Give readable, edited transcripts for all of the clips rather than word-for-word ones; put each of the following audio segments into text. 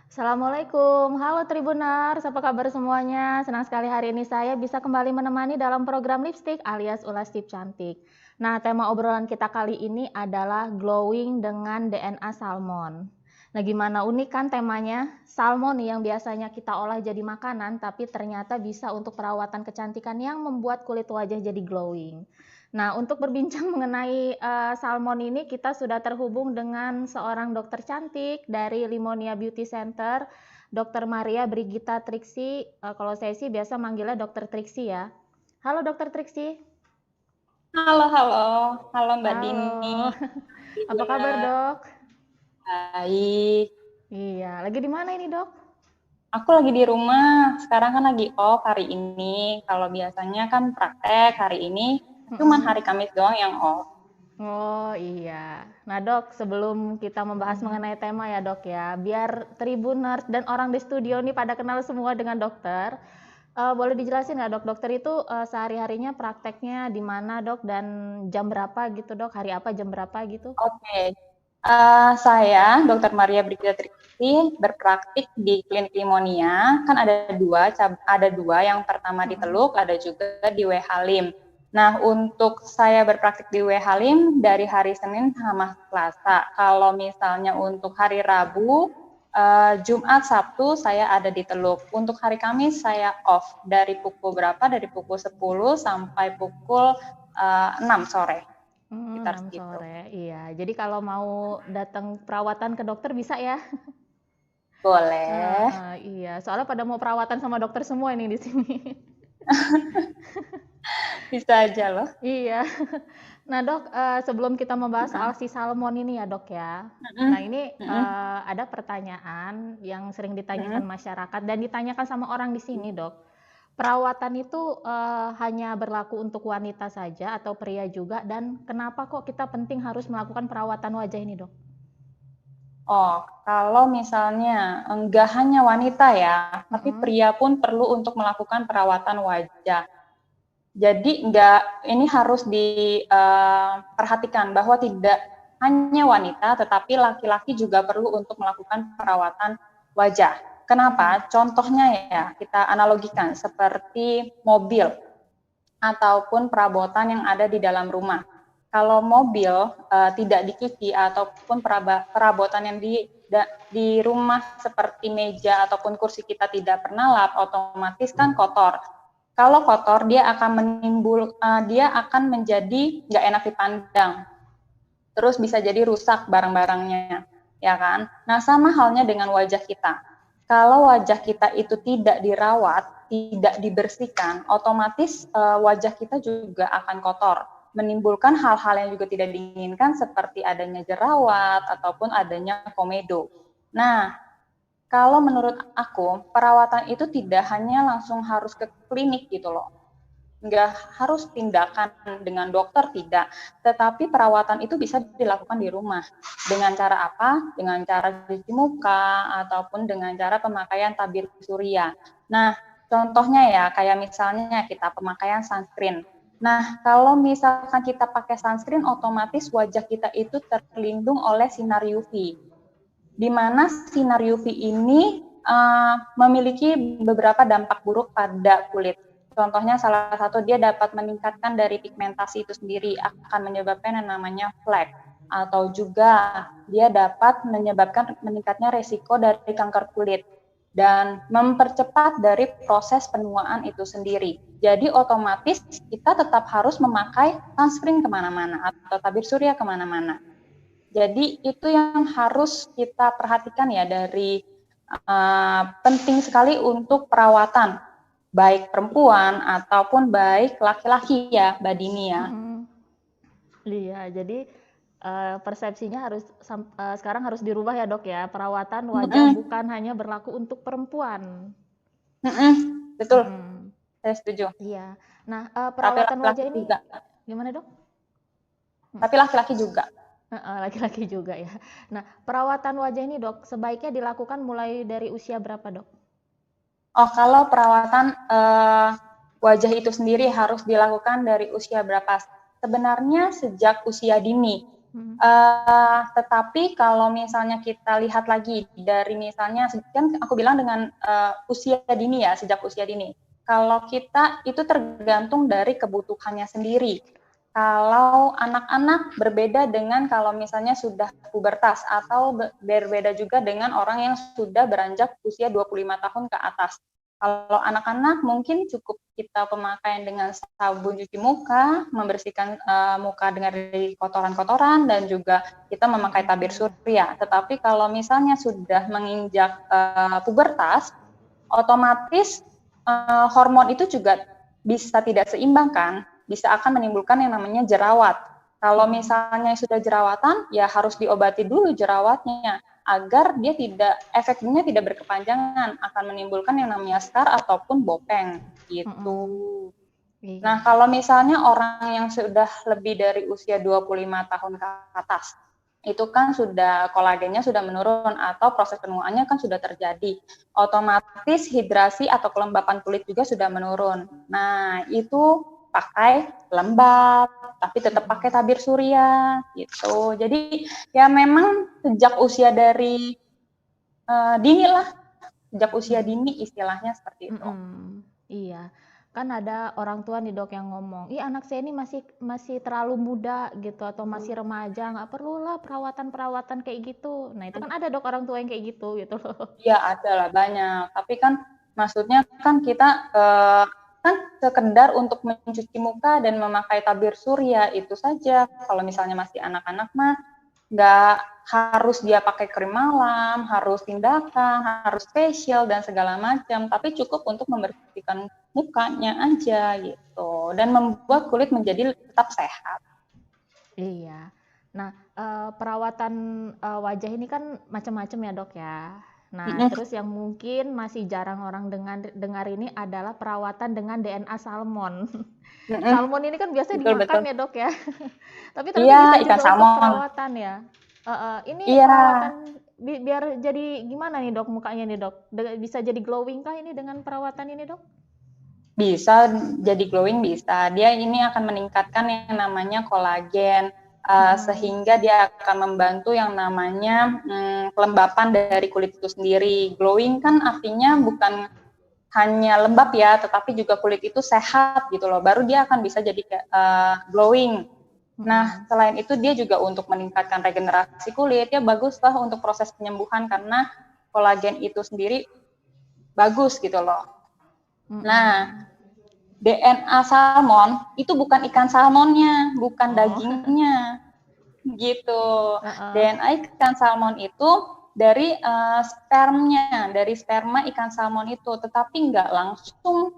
Assalamualaikum, halo Tribuners, apa kabar semuanya? Senang sekali hari ini saya bisa kembali menemani dalam program Lipstick alias Ulas Tip Cantik. Nah, tema obrolan kita kali ini adalah glowing dengan DNA salmon. Nah, gimana unik kan temanya? Salmon nih yang biasanya kita olah jadi makanan, tapi ternyata bisa untuk perawatan kecantikan yang membuat kulit wajah jadi glowing. Nah, untuk berbincang mengenai salmon ini, kita sudah terhubung dengan seorang dokter cantik dari Limonia Beauty Center, Dr. Maria Brigita Triksi. Kalau saya sih biasa manggilnya Dokter Triksi ya. Halo Dokter Triksi. Halo, halo. Halo Mbak Dini. Halo. Apa kabar Benar. dok? Baik. Iya, lagi di mana ini dok? Aku lagi di rumah. Sekarang kan lagi off hari ini. Kalau biasanya kan praktek hari ini, cuman Mm-mm. hari Kamis doang yang off. Oh iya. Nah dok, sebelum kita membahas mengenai tema ya dok ya, biar Tribuners dan orang di studio nih pada kenal semua dengan dokter, boleh dijelasin nggak dok, dokter itu sehari-harinya prakteknya di mana dok dan jam berapa gitu dok, hari apa jam berapa gitu? Oke. Saya, Dr. Maria Brigida Triksi, berpraktik di Klinik Limonia. Kan ada dua. Yang pertama di Mm-mm. Teluk, ada juga di W Halim. Nah, untuk saya berpraktik di W Halim dari hari Senin sama Selasa. Kalau misalnya untuk hari Rabu, Jumat, Sabtu saya ada di Teluk. Untuk hari Kamis saya off dari pukul berapa? Dari pukul 10 sampai pukul 6 sore, sekitar 6 segitu. sore, iya. Jadi kalau mau datang perawatan ke dokter bisa ya? Boleh. Iya. Soalnya pada mau perawatan sama dokter semua ini di sini. Bisa aja loh. Iya. Nah dok, sebelum kita membahas soal si salmon ini ya dok ya. Nah Mm-mm. ini Mm-mm. ada pertanyaan yang sering ditanyakan Mm-mm. masyarakat dan ditanyakan sama orang di sini dok. Perawatan itu hanya berlaku untuk wanita saja atau pria juga dan kenapa kok kita penting harus melakukan perawatan wajah ini dok? Oh, kalau misalnya enggak hanya wanita ya, tapi Mm-mm. pria pun perlu untuk melakukan perawatan wajah. Jadi enggak, ini harus diperhatikan bahwa tidak hanya wanita, tetapi laki-laki juga perlu untuk melakukan perawatan wajah. Kenapa? Mm-mm. Contohnya ya, kita analogikan seperti mobil ataupun perabotan yang ada di dalam rumah. Kalau mobil tidak dicuci ataupun perabotan yang di rumah seperti meja ataupun kursi kita tidak pernah lap, otomatis kan kotor. Kalau kotor dia akan menjadi nggak enak dipandang. Terus bisa jadi rusak barang-barangnya, ya kan? Nah, sama halnya dengan wajah kita. Kalau wajah kita itu tidak dirawat, tidak dibersihkan, otomatis wajah kita juga akan kotor, menimbulkan hal-hal yang juga tidak diinginkan seperti adanya jerawat ataupun adanya komedo. Nah, kalau menurut aku, perawatan itu tidak hanya langsung harus ke klinik gitu loh. Nggak harus tindakan dengan dokter, tidak. Tetapi perawatan itu bisa dilakukan di rumah. Dengan cara apa? Dengan cara cuci muka, ataupun dengan cara pemakaian tabir surya. Nah, contohnya ya, kayak misalnya kita pemakaian sunscreen. Nah, kalau misalkan kita pakai sunscreen, otomatis wajah kita itu terlindung oleh sinar UV. Di mana sinar UV ini memiliki beberapa dampak buruk pada kulit. Contohnya salah satu dia dapat meningkatkan dari pigmentasi itu sendiri, akan menyebabkan yang namanya flek, atau juga dia dapat menyebabkan meningkatnya resiko dari kanker kulit dan mempercepat dari proses penuaan itu sendiri. Jadi otomatis kita tetap harus memakai sunscreen kemana-mana atau tabir surya kemana-mana. Jadi itu yang harus kita perhatikan ya dari penting sekali untuk perawatan baik perempuan ataupun baik laki-laki ya, Mbak Dini ya. Mm-mm. Iya, jadi persepsinya sekarang harus dirubah ya dok ya. Perawatan wajah Mm-mm. bukan hanya berlaku untuk perempuan. Mm-mm. Betul, Mm-mm. saya setuju. Iya. Nah, Tapi perawatan laki-laki wajah ini juga. gimana dok? Tapi laki-laki juga. Laki-laki juga ya. Nah, perawatan wajah ini dok sebaiknya dilakukan mulai dari usia berapa dok? Oh, kalau perawatan wajah itu sendiri harus dilakukan dari usia berapa? Sebenarnya sejak usia dini. Mhm. Tetapi kalau misalnya kita lihat lagi dari misalnya kan aku bilang dengan usia dini ya, sejak usia dini. Kalau kita itu tergantung dari kebutuhannya sendiri. Kalau anak-anak berbeda dengan kalau misalnya sudah pubertas atau berbeda juga dengan orang yang sudah beranjak usia 25 tahun ke atas. Kalau anak-anak mungkin cukup kita pemakaian dengan sabun cuci muka, membersihkan muka dengan dari kotoran-kotoran dan juga kita memakai tabir Iya. surya. Tetapi kalau misalnya sudah menginjak pubertas, otomatis hormon itu juga bisa tidak seimbang kan, bisa akan menimbulkan yang namanya jerawat. Kalau misalnya sudah jerawatan, ya harus diobati dulu jerawatnya agar dia efeknya tidak berkepanjangan, akan menimbulkan yang namanya scar ataupun bopeng gitu. Iya. Nah, kalau misalnya orang yang sudah lebih dari usia 25 tahun ke atas, itu kan sudah kolagennya sudah menurun atau proses penuaannya kan sudah terjadi. Otomatis hidrasi atau kelembapan kulit juga sudah menurun. Nah, itu pakai lembab, tapi tetap pakai tabir surya gitu. Jadi ya memang sejak usia dari dini lah, sejak usia dini istilahnya seperti itu. Iya, kan ada orang tua nih dok yang ngomong, ih anak saya ini masih terlalu muda gitu atau masih remaja, nggak perlulah perawatan kayak gitu. Nah itu kan ada dok orang tua yang kayak gitu gitu loh. Iya ada lah banyak, tapi kan maksudnya kan kita kan sekedar untuk mencuci muka dan memakai tabir surya itu saja. Kalau misalnya masih anak-anak mah nggak harus dia pakai krim malam, harus tindakan, harus facial dan segala macam, tapi cukup untuk membersihkan mukanya aja gitu dan membuat kulit menjadi tetap sehat. Iya. Nah, perawatan wajah ini kan macam-macam ya dok ya. Nah, terus yang mungkin masih jarang orang dengar ini adalah perawatan dengan DNA salmon. Salmon ini kan biasa Betul dimakan betul. ya dok ya. Tapi ternyata Iya bisa ikan juga untuk salmon. perawatan ya. Ini Iya. perawatan biar jadi gimana nih dok mukanya nih dok? Bisa jadi glowing kah ini dengan perawatan ini dok? Bisa jadi glowing bisa. Dia ini akan meningkatkan yang namanya kolagen sehingga dia akan membantu yang namanya kelembapan dari kulit itu sendiri. Glowing kan artinya bukan hanya lembab ya, tetapi juga kulit itu sehat gitu loh. Baru dia akan bisa jadi glowing. Nah, selain itu dia juga untuk meningkatkan regenerasi kulit, ya bagus lah untuk proses penyembuhan karena kolagen itu sendiri bagus gitu loh. Nah, DNA salmon itu bukan ikan salmonnya, bukan dagingnya, gitu. DNA ikan salmon itu dari spermnya, dari sperma ikan salmon itu, tetapi nggak langsung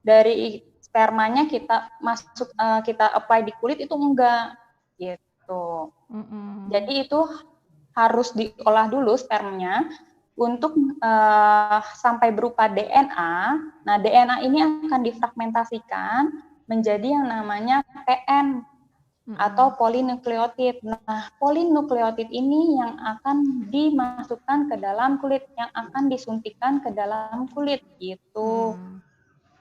dari spermanya kita kita apply di kulit itu enggak, gitu. Jadi itu harus diolah dulu spermanya untuk sampai berupa DNA. Nah, DNA ini akan difragmentasikan menjadi yang namanya PN atau polinukleotid. Nah, polinukleotid ini yang akan dimasukkan ke dalam kulit, yang akan disuntikan ke dalam kulit gitu.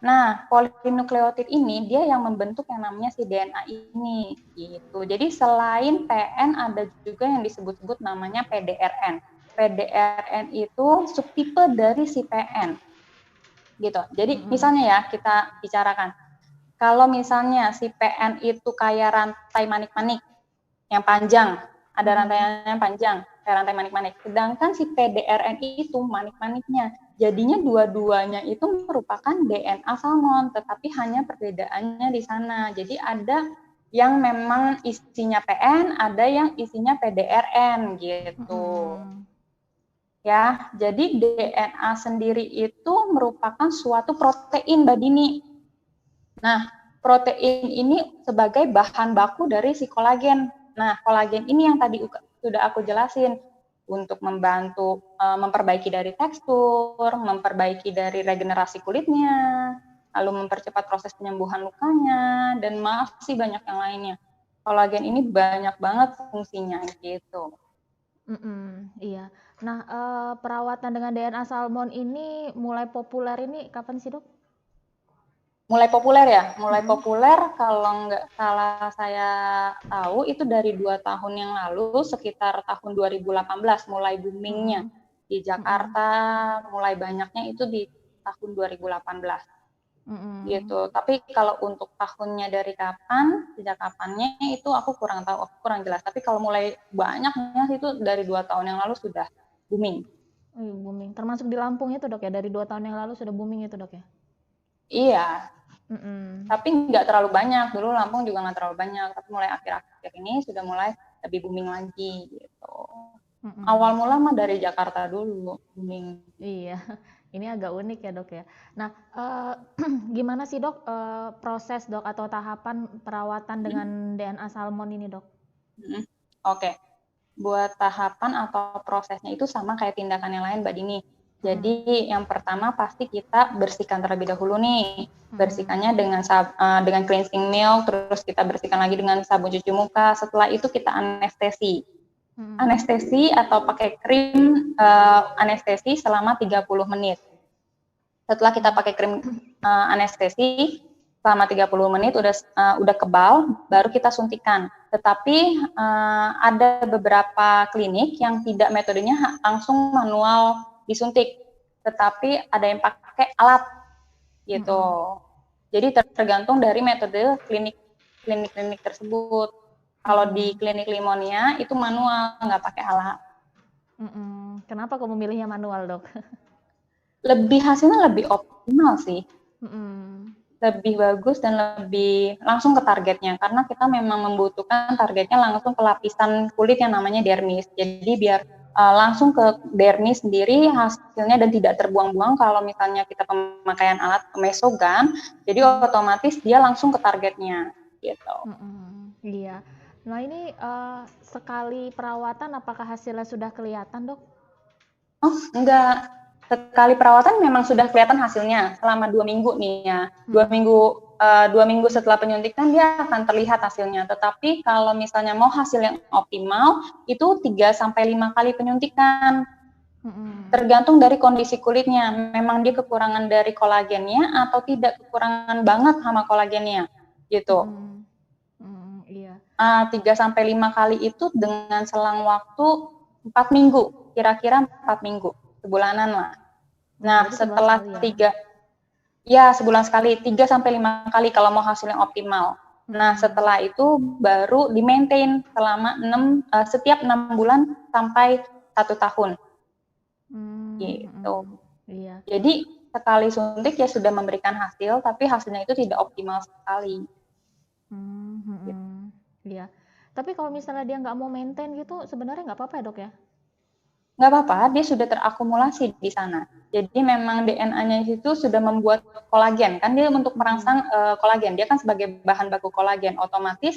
Nah, polinukleotid ini dia yang membentuk yang namanya si DNA ini gitu. Jadi selain PN ada juga yang disebut-sebut namanya PDRN. PDRN itu subtipe dari si PN. Gitu. Jadi misalnya ya kita bicarakan. Kalau misalnya si PN itu kayak rantai manik-manik yang panjang, ada rantainya yang panjang, kayak rantai manik-manik. Sedangkan si PDRN itu manik-maniknya. Jadinya dua-duanya itu merupakan DNA salmon, tetapi hanya perbedaannya di sana. Jadi ada yang memang isinya PN, ada yang isinya PDRN gitu. Ya, jadi DNA sendiri itu merupakan suatu protein Mbak Dini. Nah, protein ini sebagai bahan baku dari si kolagen. Nah, kolagen ini yang tadi sudah aku jelasin untuk membantu memperbaiki dari tekstur, memperbaiki dari regenerasi kulitnya, lalu mempercepat proses penyembuhan lukanya, dan masih banyak yang lainnya. Kolagen ini banyak banget fungsinya gitu. Iya. Nah, perawatan dengan DNA salmon ini mulai populer ini kapan sih dok? mulai populer ya, mulai populer kalau nggak salah saya tahu itu dari 2 tahun yang lalu, sekitar tahun 2018 mulai boomingnya di Jakarta, mulai banyaknya itu di tahun 2018 gitu. Tapi kalau untuk tahunnya dari kapan, sejak kapannya itu aku kurang tahu, aku kurang jelas. Tapi kalau mulai banyaknya itu dari 2 tahun yang lalu sudah booming. Booming, termasuk di Lampung itu dok ya, dari 2 tahun yang lalu sudah booming itu dok ya? Iya, tapi nggak terlalu banyak. Dulu Lampung juga nggak terlalu banyak, tapi mulai akhir-akhir ini sudah mulai lebih booming lagi gitu. Awal mula mah dari Jakarta dulu booming. Iya, ini agak unik ya dok ya. Nah, gimana sih dok proses dok atau tahapan perawatan dengan DNA salmon ini dok? Oke. Buat tahapan atau prosesnya itu sama kayak tindakan yang lain Mbak Dini. Jadi yang pertama pasti kita bersihkan terlebih dahulu nih. Bersihkannya dengan cleansing milk, terus kita bersihkan lagi dengan sabun cuci muka. Setelah itu kita anestesi. Anestesi atau pakai krim anestesi selama 30 menit. Setelah kita pakai krim anestesi selama 30 menit udah kebal, baru kita suntikan. Tetapi ada beberapa klinik yang tidak, metodenya langsung manual disuntik, tetapi ada yang pakai alat gitu. Jadi tergantung dari metode klinik tersebut. Kalau di klinik Limonia itu manual, nggak pakai alat. Kenapa kok memilihnya manual dok? Hasilnya lebih optimal sih. Lebih bagus dan lebih langsung ke targetnya, karena kita memang membutuhkan targetnya langsung ke lapisan kulit yang namanya dermis. Jadi biar langsung ke dermis sendiri hasilnya dan tidak terbuang-buang kalau misalnya kita pemakaian alat mesogun, jadi otomatis dia langsung ke targetnya gitu. Iya. Nah ini sekali perawatan apakah hasilnya sudah kelihatan dok? Oh enggak, sekali perawatan memang sudah kelihatan hasilnya selama 2 minggu nih ya. 2 minggu setelah penyuntikan dia akan terlihat hasilnya. Tetapi kalau misalnya mau hasil yang optimal itu 3-5 kali penyuntikan. Tergantung dari kondisi kulitnya. Memang dia kekurangan dari kolagennya atau tidak kekurangan banget sama kolagennya gitu. Iya. 3-5 kali itu dengan selang waktu 4 minggu, kira-kira 4 minggu. Sebulanan lah. Nah, setelah 3, sebulan sekali, 3-5 kali kalau mau hasil yang optimal. Nah, setelah itu baru di-maintain selama setiap 6 bulan sampai 1 tahun. Gitu. Iya. Jadi, sekali suntik ya sudah memberikan hasil, tapi hasilnya itu tidak optimal sekali. Iya. Tapi kalau misalnya dia nggak mau maintain gitu, sebenarnya nggak apa-apa ya dok ya? Nggak apa-apa, dia sudah terakumulasi di sana. Jadi memang DNA-nya itu sudah membuat kolagen, kan dia untuk merangsang kolagen, dia kan sebagai bahan baku kolagen, otomatis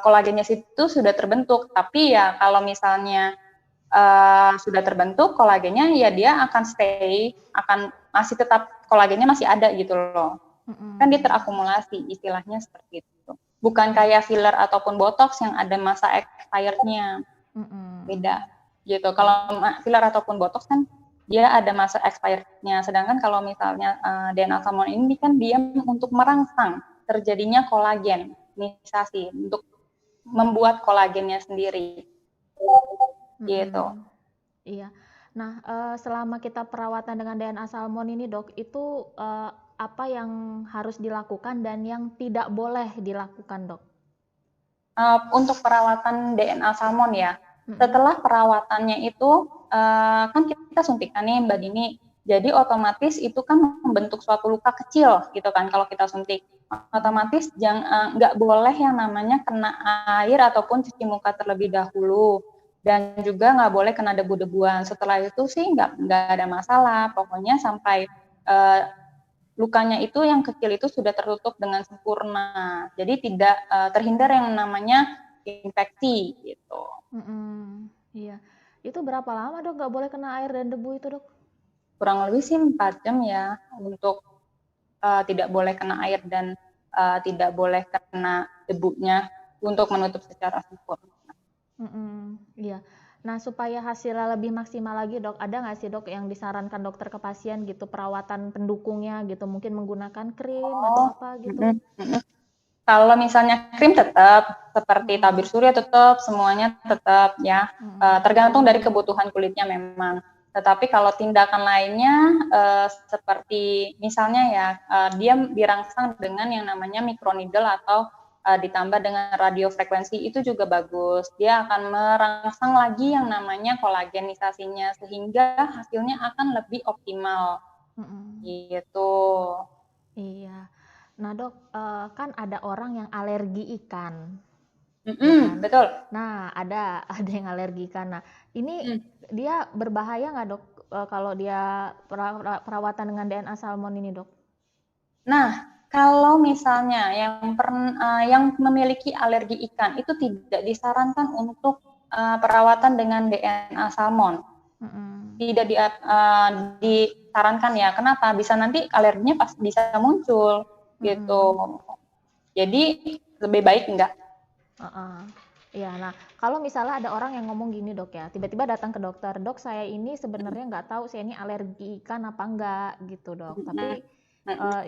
kolagennya itu sudah terbentuk. Tapi ya kalau misalnya sudah terbentuk kolagennya, ya dia akan stay, masih tetap kolagennya masih ada gitu loh. Kan dia terakumulasi, istilahnya seperti itu. Bukan kayak filler ataupun botox yang ada masa expirednya, beda. Gitu. Kalau filler ataupun botox kan dia ada masa expirednya, sedangkan kalau misalnya DNA salmon ini kan dia untuk merangsang terjadinya kolagen, misasi, untuk membuat kolagennya sendiri. Gitu. Iya. Nah, selama kita perawatan dengan DNA salmon ini dok, itu apa yang harus dilakukan dan yang tidak boleh dilakukan dok? Untuk perawatan DNA salmon ya, setelah perawatannya itu kan kita suntikan nih Mbak Dini, jadi otomatis itu kan membentuk suatu luka kecil gitu kan kalau kita suntik. Otomatis nggak boleh yang namanya kena air ataupun cuci muka terlebih dahulu, dan juga nggak boleh kena debu-debuan. Setelah itu sih nggak ada masalah, pokoknya sampai lukanya itu yang kecil itu sudah tertutup dengan sempurna, jadi tidak terhindar yang namanya infeksi gitu. Iya, itu berapa lama dok nggak boleh kena air dan debu itu dok? Kurang lebih sih 4 jam ya, untuk tidak boleh kena air dan tidak boleh kena debunya untuk menutup secara sempurna. Iya. Nah, supaya hasilnya lebih maksimal lagi dok, ada nggak sih dok yang disarankan dokter ke pasien gitu, perawatan pendukungnya gitu, mungkin menggunakan krim atau apa gitu? Kalau misalnya krim tetap, seperti tabir Mm-mm. surya tetap, semuanya tetap ya, Mm-mm. tergantung dari kebutuhan kulitnya memang. Tetapi kalau tindakan lainnya seperti misalnya ya, dia dirangsang dengan yang namanya microneedle atau ditambah dengan radiofrekuensi, itu juga bagus. Dia akan merangsang lagi yang namanya kolagenisasinya sehingga hasilnya akan lebih optimal. Mm-mm. Gitu. Iya. Nah dok, kan ada orang yang alergi ikan, ya kan? Betul. Nah, ada yang alergi ikan. Nah, ini Mm. dia berbahaya nggak dok kalau dia perawatan dengan DNA salmon ini dok? Nah, kalau misalnya yang memiliki alergi ikan itu tidak disarankan untuk perawatan dengan DNA salmon. Mm-mm. Tidak disarankan ya. Kenapa? Bisa nanti alerginya pas bisa muncul gitu. Mm-mm. Jadi lebih baik enggak. Iya, nah kalau misalnya ada orang yang ngomong gini dok ya, tiba-tiba datang ke dokter, dok saya ini sebenarnya nggak tahu saya ini alergi ikan apa enggak gitu dok. Tapi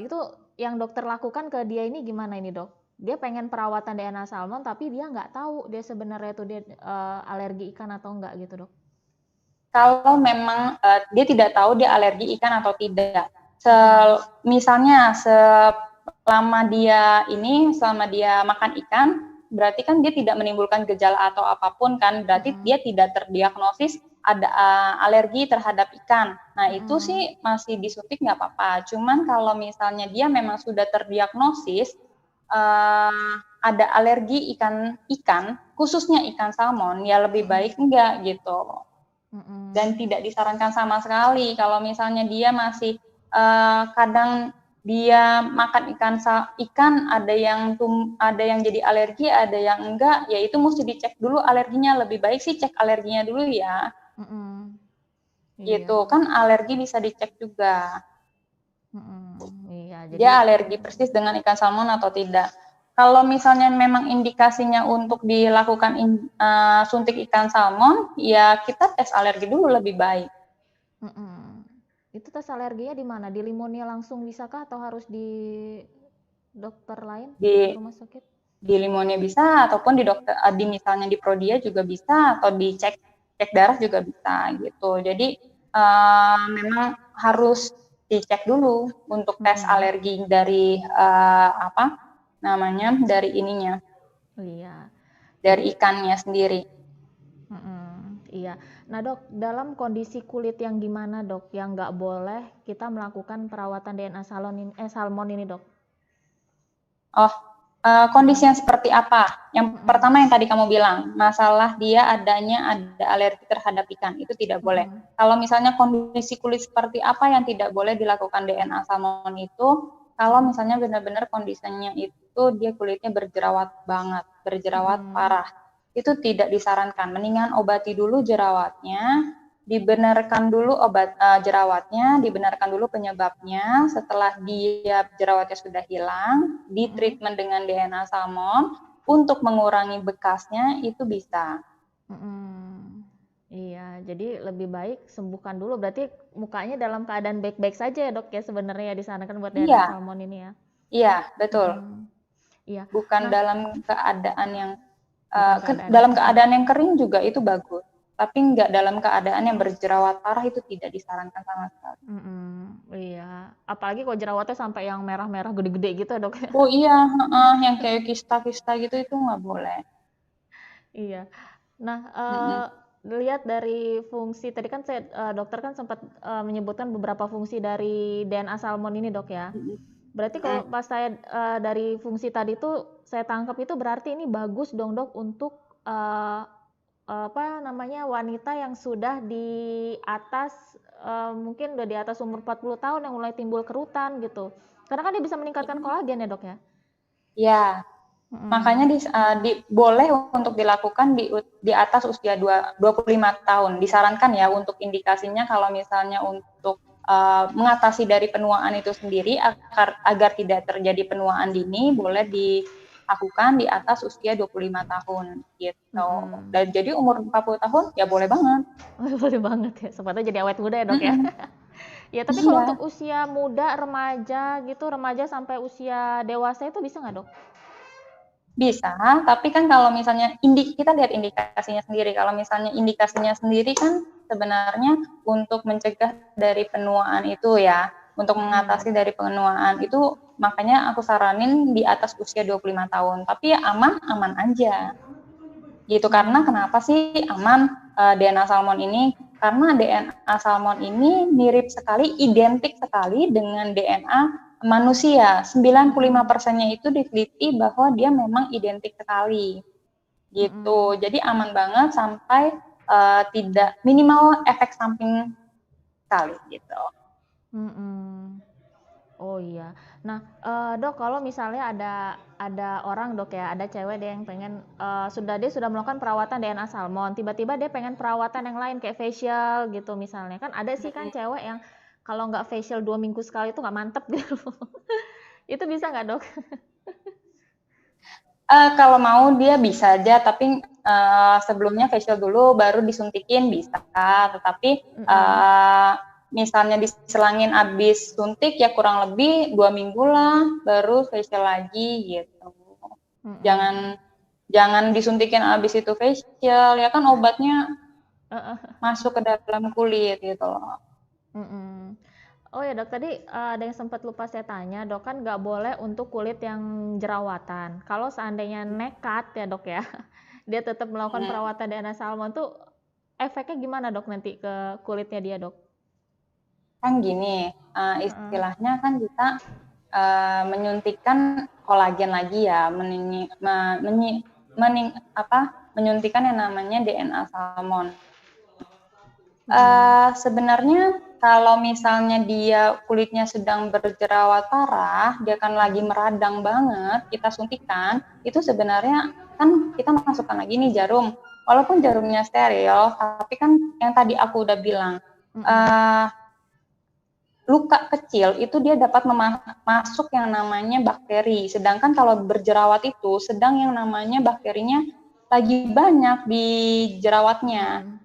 itu yang dokter lakukan ke dia ini gimana ini dok? Dia pengen perawatan DNA salmon tapi dia nggak tahu dia sebenarnya tuh dia alergi ikan atau enggak gitu dok. Kalau memang dia tidak tahu dia alergi ikan atau tidak. Misalnya selama dia makan ikan, berarti kan dia tidak menimbulkan gejala atau apapun kan, berarti dia tidak terdiagnosis ada alergi terhadap ikan. Nah itu sih masih disuntik nggak apa-apa. Cuman kalau misalnya dia memang sudah terdiagnosis ada alergi ikan, khususnya ikan salmon, ya lebih baik enggak gitu. Dan tidak disarankan sama sekali kalau misalnya dia masih kadang dia makan ikan ada yang jadi alergi, ada yang enggak, ya itu mesti dicek dulu alerginya. Lebih baik sih cek alerginya dulu ya. Gitu Iya. kan, alergi bisa dicek juga. Iya, Dia jadi alergi persis dengan ikan salmon atau tidak. Kalau misalnya memang indikasinya untuk dilakukan suntik ikan salmon, ya kita tes alergi dulu lebih baik. Itu tes alerginya di mana? Di Limonia langsung bisakah atau harus di dokter lain di rumah sakit? Di Limonia bisa, ataupun misalnya di Prodia juga bisa, atau dicek darah juga bisa gitu. Jadi memang harus dicek dulu untuk tes alergi dari dari ininya, Iya. dari ikannya sendiri. Iya. Nah dok, dalam kondisi kulit yang gimana dok, yang nggak boleh kita melakukan perawatan DNA salmon ini dok? Kondisi yang seperti apa? Yang pertama yang tadi kamu bilang, masalah dia ada alergi terhadap ikan, itu tidak boleh. Kalau misalnya kondisi kulit seperti apa yang tidak boleh dilakukan DNA salmon itu, kalau misalnya benar-benar kondisinya itu dia kulitnya berjerawat banget, berjerawat parah, itu tidak disarankan. Mendingan obati dulu jerawatnya, dibenarkan dulu jerawatnya, dibenarkan dulu penyebabnya. Setelah dia jerawatnya sudah hilang, di treatment dengan DNA salmon untuk mengurangi bekasnya itu bisa. Iya, jadi lebih baik sembuhkan dulu. Berarti mukanya dalam keadaan baik-baik saja ya dok ya sebenarnya ya disarankan buat DNA salmon ini ya? Iya, betul. Iya. Bukan dalam keadaan yang dalam keadaan yang kering juga itu bagus. Tapi nggak dalam keadaan yang berjerawat parah, itu tidak disarankan sama sekali. Iya, apalagi kalau jerawatnya sampai yang merah-merah gede-gede gitu dok. Oh iya, yang kayak kista-kista gitu itu nggak boleh. Iya. Nah, lihat dari fungsi tadi kan dokter kan sempat menyebutkan beberapa fungsi dari DNA salmon ini dok ya. Berarti kalau pas saya dari fungsi tadi tuh saya tangkap itu berarti ini bagus dong dok untuk wanita yang sudah di atas mungkin udah di atas umur 40 tahun yang mulai timbul kerutan gitu. Karena kan dia bisa meningkatkan kolagen ya dok ya? Ya, makanya boleh untuk dilakukan di atas usia 25 tahun. Disarankan ya untuk indikasinya kalau misalnya untuk mengatasi dari penuaan itu sendiri agar tidak terjadi penuaan dini, boleh dilakukan di atas usia 25 tahun gitu. Mm-mm. Dan jadi umur 40 tahun ya boleh banget. Boleh banget ya, sepatutnya jadi awet muda ya dok ya. Ya tapi kalau untuk Iya, usia muda, remaja gitu, remaja sampai usia dewasa itu bisa nggak dok? bisa, tapi kan kalau misalnya kita lihat indikasinya sendiri. Kalau misalnya indikasinya sendiri kan sebenarnya untuk mencegah dari penuaan itu ya, untuk mengatasi dari penuaan itu makanya aku saranin di atas usia 25 tahun. Tapi ya aman-aman aja. Gitu karena kenapa sih aman DNA salmon ini? Karena DNA salmon ini mirip sekali, identik sekali dengan DNA manusia. 95%-nya itu diteliti bahwa dia memang identik sekali. Gitu. Jadi aman banget sampai tidak minimal efek samping sekali gitu. Oh iya. Nah, Dok, kalau misalnya ada orang Dok ya, ada cewek deh yang pengen dia sudah melakukan perawatan DNA salmon, tiba-tiba dia pengen perawatan yang lain kayak facial gitu misalnya. Kan ada sih kan cewek yang kalau nggak facial 2 minggu sekali itu nggak mantep gitu. Itu bisa nggak Dok? Kalau mau dia bisa aja, tapi sebelumnya facial dulu, baru disuntikin bisa. Tetapi misalnya diselangin abis suntik ya kurang lebih 2 minggu lah, baru facial lagi gitu. Jangan disuntikin abis itu facial, ya kan obatnya masuk ke dalam kulit gitu loh. Oh ya dok, tadi ada yang sempat lupa saya tanya, dok kan nggak boleh untuk kulit yang jerawatan. Kalau seandainya nekat ya dok ya, dia tetap melakukan perawatan DNA salmon tuh efeknya gimana dok nanti ke kulitnya dia dok? Kan gini, istilahnya kan kita menyuntikkan kolagen lagi ya, menyuntikkan yang namanya DNA salmon. Sebenarnya kalau misalnya dia kulitnya sedang berjerawat parah, dia kan lagi meradang banget, kita suntikan, itu sebenarnya kan kita masukkan lagi nih jarum. Walaupun jarumnya steril, tapi kan yang tadi aku udah bilang, luka kecil itu dia dapat masuk yang namanya bakteri. Sedangkan kalau berjerawat itu sedang yang namanya bakterinya lagi banyak di jerawatnya.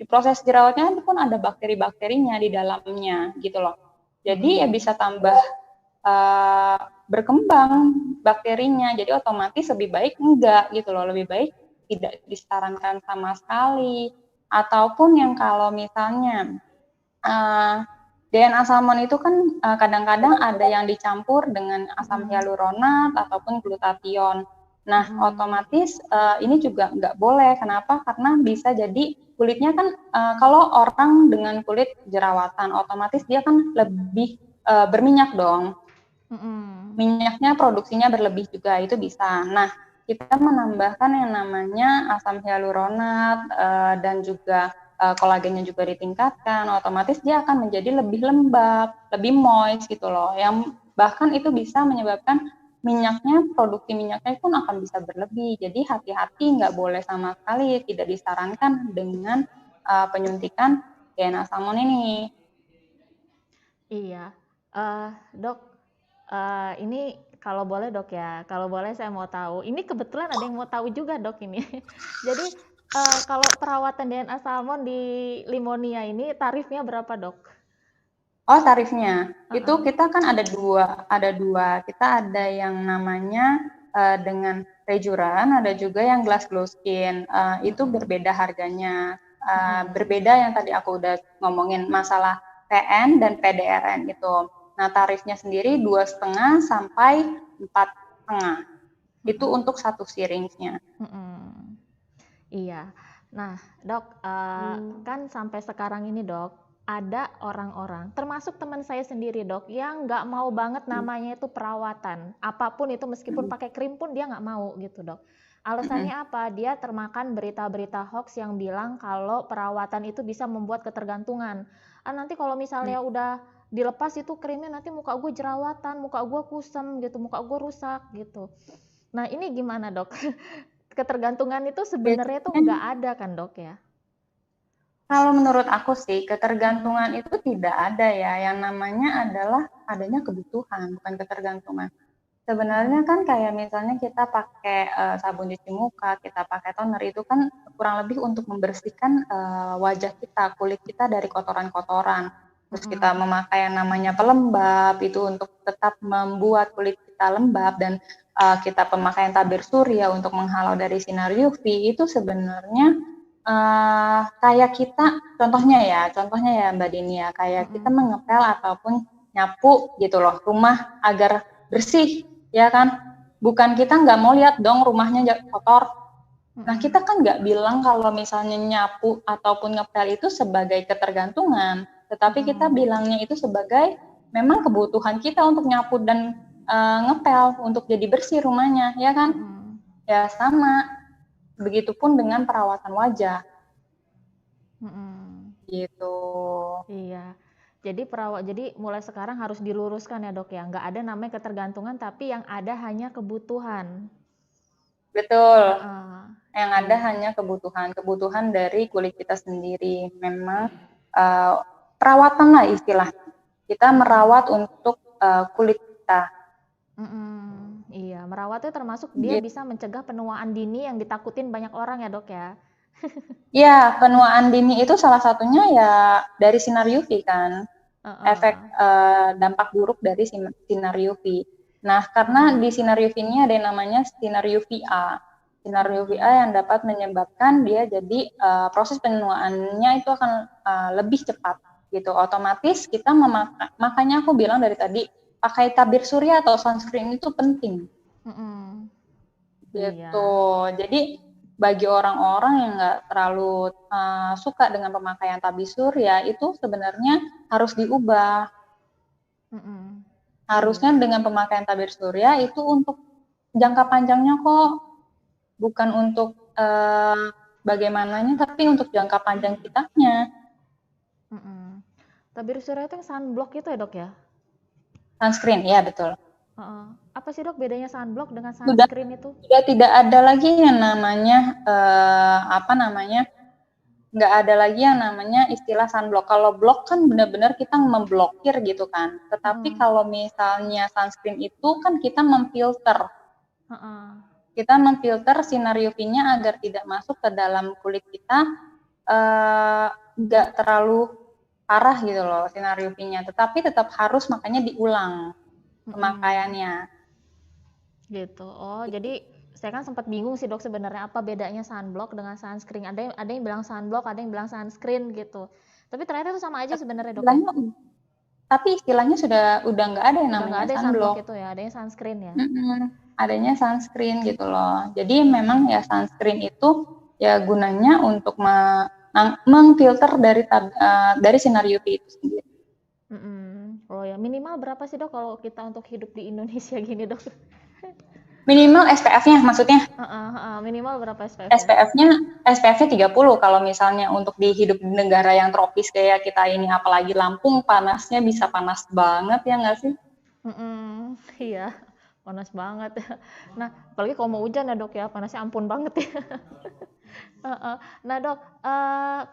Di proses jerawatnya pun ada bakteri-bakterinya di dalamnya gitu loh. Jadi ya bisa tambah berkembang bakterinya. Jadi otomatis lebih baik enggak gitu loh. Lebih baik tidak disarankan sama sekali. Ataupun yang kalau misalnya DNA salmon itu kan kadang-kadang ada yang dicampur dengan asam hyaluronat ataupun glutathione. Nah, otomatis ini juga nggak boleh. Kenapa? Karena bisa jadi kulitnya kan kalau orang dengan kulit jerawatan, otomatis dia kan lebih berminyak dong. Minyaknya produksinya berlebih juga, itu bisa. Nah, kita menambahkan yang namanya asam hyaluronat dan juga kolagennya juga ditingkatkan, otomatis dia akan menjadi lebih lembab, lebih moist gitu loh. Yang bahkan itu bisa menyebabkan produksi minyaknya pun akan bisa berlebih. Jadi hati-hati, nggak boleh sama sekali, tidak disarankan dengan penyuntikan DNA salmon ini. Iya, dok, ini kalau boleh dok ya, kalau boleh saya mau tahu. Ini kebetulan ada yang mau tahu juga dok ini. Jadi kalau perawatan DNA salmon di Limonia ini tarifnya berapa dok? Oh, tarifnya itu kita kan ada dua. Kita ada yang namanya dengan rejuran, ada juga yang glass glow skin. Itu berbeda harganya. Berbeda yang tadi aku udah ngomongin masalah PN dan PDRN itu. Nah, tarifnya sendiri 2,5 sampai 4,5. Itu untuk satu syringe-nya. Iya. Nah, dok, kan sampai sekarang ini dok, ada orang-orang, termasuk teman saya sendiri dok, yang nggak mau banget namanya itu perawatan. Apapun itu, meskipun pakai krim pun dia nggak mau gitu dok. Alasannya apa? Dia termakan berita-berita hoax yang bilang kalau perawatan itu bisa membuat ketergantungan. Nanti kalau misalnya udah dilepas itu krimnya, nanti muka gue jerawatan, muka gue kusam gitu, muka gue rusak gitu. Nah ini gimana dok? Ketergantungan itu sebenarnya tuh nggak ada kan dok ya? Kalau menurut aku sih ketergantungan itu tidak ada ya. Yang namanya adalah adanya kebutuhan, bukan ketergantungan. Sebenarnya kan kayak misalnya kita pakai sabun cuci muka, kita pakai toner itu kan kurang lebih untuk membersihkan wajah kita, kulit kita dari kotoran-kotoran. Terus kita memakai yang namanya pelembab itu untuk tetap membuat kulit kita lembab, dan kita pemakaian tabir surya untuk menghalau dari sinar UV itu sebenarnya kayak kita contohnya ya Mbak Dini ya, kayak kita mengepel ataupun nyapu gitu loh rumah agar bersih, ya kan? Bukan kita nggak mau lihat dong rumahnya kotor. Nah, kita kan nggak bilang kalau misalnya nyapu ataupun ngepel itu sebagai ketergantungan, tetapi kita bilangnya itu sebagai memang kebutuhan kita untuk nyapu dan ngepel untuk jadi bersih rumahnya, ya kan? Ya sama. Begitupun dengan perawatan wajah. Gitu. Iya. Jadi mulai sekarang harus diluruskan ya dok ya, nggak ada namanya ketergantungan, tapi yang ada hanya kebutuhan. Betul. Yang ada hanya kebutuhan dari kulit kita sendiri. Memang perawatan lah istilahnya. Kita merawat untuk kulit kita. Iya, merawat itu termasuk dia bisa mencegah penuaan dini yang ditakutin banyak orang ya dok ya. Iya, penuaan dini itu salah satunya ya dari sinar UV kan, efek dampak buruk dari sinar UV. Nah, karena di sinar UV ini ada yang namanya sinar UVA. Sinar UVA yang dapat menyebabkan dia jadi proses penuaannya itu akan lebih cepat gitu. Otomatis kita makanya aku bilang dari tadi pakai tabir surya atau sunscreen itu penting. Gitu. Jadi bagi orang-orang yang nggak terlalu suka dengan pemakaian tabir surya itu sebenarnya harus diubah. Harusnya dengan pemakaian tabir surya itu untuk jangka panjangnya kok, bukan untuk bagaimananya, tapi untuk jangka panjang kitanya. Tabir surya itu yang sunblock itu ya dok ya? Sunscreen, ya betul. Apa sih dok bedanya sunblock dengan sunscreen itu? Sudah tidak ada lagi yang namanya nggak ada lagi yang namanya istilah sunblock. Kalau block kan benar-benar kita memblokir gitu kan. Tetapi kalau misalnya sunscreen itu kan kita memfilter. Kita memfilter sinar UV-nya agar tidak masuk ke dalam kulit kita, nggak terlalu parah gitu loh sinar UV-nya. Tetapi tetap harus makanya diulang pemakaiannya. Gitu. Oh, jadi saya kan sempat bingung sih dok sebenarnya apa bedanya sunblock dengan sunscreen. Ada yang bilang sunblock, ada yang bilang sunscreen gitu. Tapi ternyata itu sama aja sebenarnya dok. Tapi istilahnya udah nggak ada yang namanya sunblock itu ya, adanya sunscreen ya. Adanya sunscreen gitu loh. Jadi memang ya sunscreen itu ya gunanya untuk mengfilter dari sinar UV itu sendiri. Oh ya, minimal berapa sih dok kalau kita untuk hidup di Indonesia gini dok? Minimal SPF-nya maksudnya? Minimal berapa SPF? SPF-nya 30 kalau misalnya untuk hidup di negara yang tropis kayak kita ini, apalagi Lampung panasnya bisa panas banget ya nggak sih? Iya, panas banget. Nah, apalagi kalau mau hujan ya dok ya, panasnya ampun banget ya. Nah dok,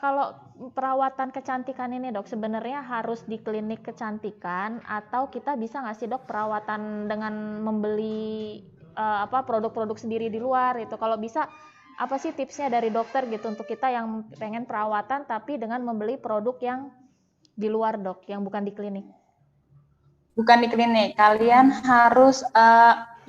kalau perawatan kecantikan ini dok sebenarnya harus di klinik kecantikan atau kita bisa nggak sih dok perawatan dengan membeli produk-produk sendiri di luar itu? Kalau bisa apa sih tipsnya dari dokter gitu untuk kita yang pengen perawatan tapi dengan membeli produk yang di luar dok, yang bukan di klinik? Bukan di klinik, kalian harus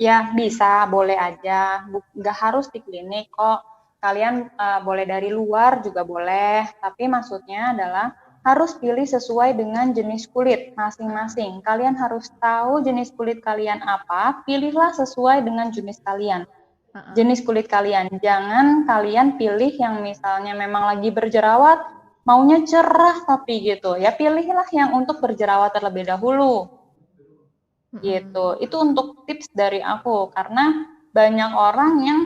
ya bisa, boleh aja, nggak harus di klinik kok. Kalian boleh dari luar juga boleh, tapi maksudnya adalah harus pilih sesuai dengan jenis kulit masing-masing. Kalian harus tahu jenis kulit kalian apa, pilihlah sesuai dengan jenis kalian. Jenis kulit kalian, jangan kalian pilih yang misalnya memang lagi berjerawat, maunya cerah tapi gitu. Ya pilihlah yang untuk berjerawat terlebih dahulu. Gitu. Itu untuk tips dari aku, karena banyak orang yang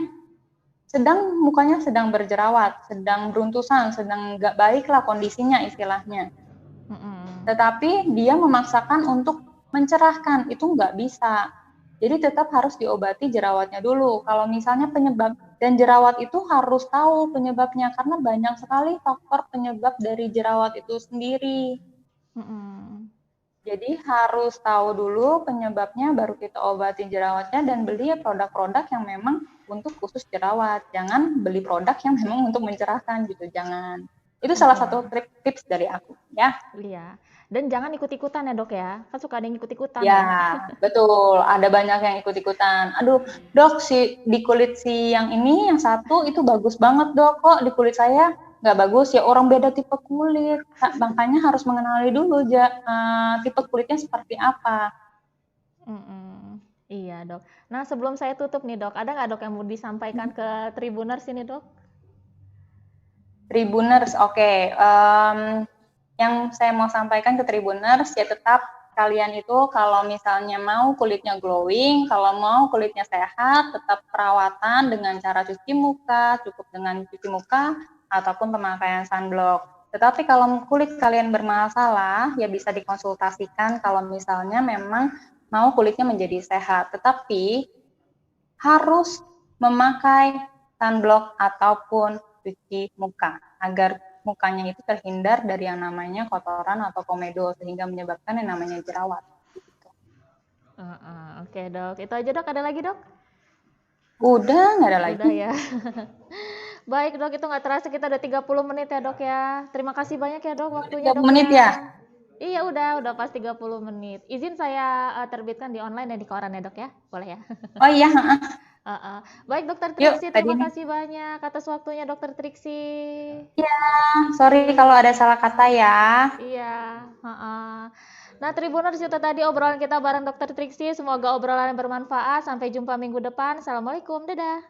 mukanya sedang berjerawat, sedang beruntusan, sedang nggak baik lah kondisinya istilahnya. Tetapi dia memaksakan untuk mencerahkan, itu nggak bisa. Jadi tetap harus diobati jerawatnya dulu. Kalau misalnya penyebab, dan jerawat itu harus tahu penyebabnya, karena banyak sekali faktor penyebab dari jerawat itu sendiri. Jadi harus tahu dulu penyebabnya, baru kita obatin jerawatnya dan beli produk-produk yang memang untuk khusus jerawat. Jangan beli produk yang memang untuk mencerahkan gitu, jangan. Itu salah satu tips dari aku, ya. Iya. Dan jangan ikut-ikutan ya dok ya. Kan suka ada yang ikut-ikutan Ya, ya. betul. Ada banyak yang ikut-ikutan. Aduh, dok, di kulit si yang ini, yang satu itu bagus banget dok. Kok di kulit saya nggak bagus ya? Orang beda tipe kulit. Makanya harus mengenali dulu tipe kulitnya seperti apa. Iya dok. Nah sebelum saya tutup nih dok, ada nggak dok yang mau disampaikan ke Tribuners ini dok? Tribuners, oke. Yang saya mau sampaikan ke Tribuners ya tetap kalian itu kalau misalnya mau kulitnya glowing, kalau mau kulitnya sehat, tetap perawatan dengan cara cuci muka, cukup dengan cuci muka ataupun pemakaian sunblock. Tetapi kalau kulit kalian bermasalah, ya bisa dikonsultasikan kalau misalnya memang mau kulitnya menjadi sehat. Tetapi harus memakai sunblock ataupun cuci muka agar mukanya itu terhindar dari yang namanya kotoran atau komedo sehingga menyebabkan yang namanya jerawat. Gitu. Oke dok, itu aja dok. Ada lagi dok? Udah, nggak ada lagi. Udah ya. Baik dok, itu nggak terasa kita udah 30 menit ya dok ya. Terima kasih banyak ya dok waktunya dok. 30 menit ya? Iya udah pas 30 menit. Izin saya terbitkan di online dan di koran ya dok ya, boleh ya? Oh iya. Baik dokter Triksi, terima kasih banyak atas waktunya dokter Triksi. Iya, sorry kalau ada salah kata ya. Iya. Nah Tribuners, itu tadi obrolan kita bareng dokter Triksi. Semoga obrolan bermanfaat. Sampai jumpa minggu depan. Assalamualaikum, dadah.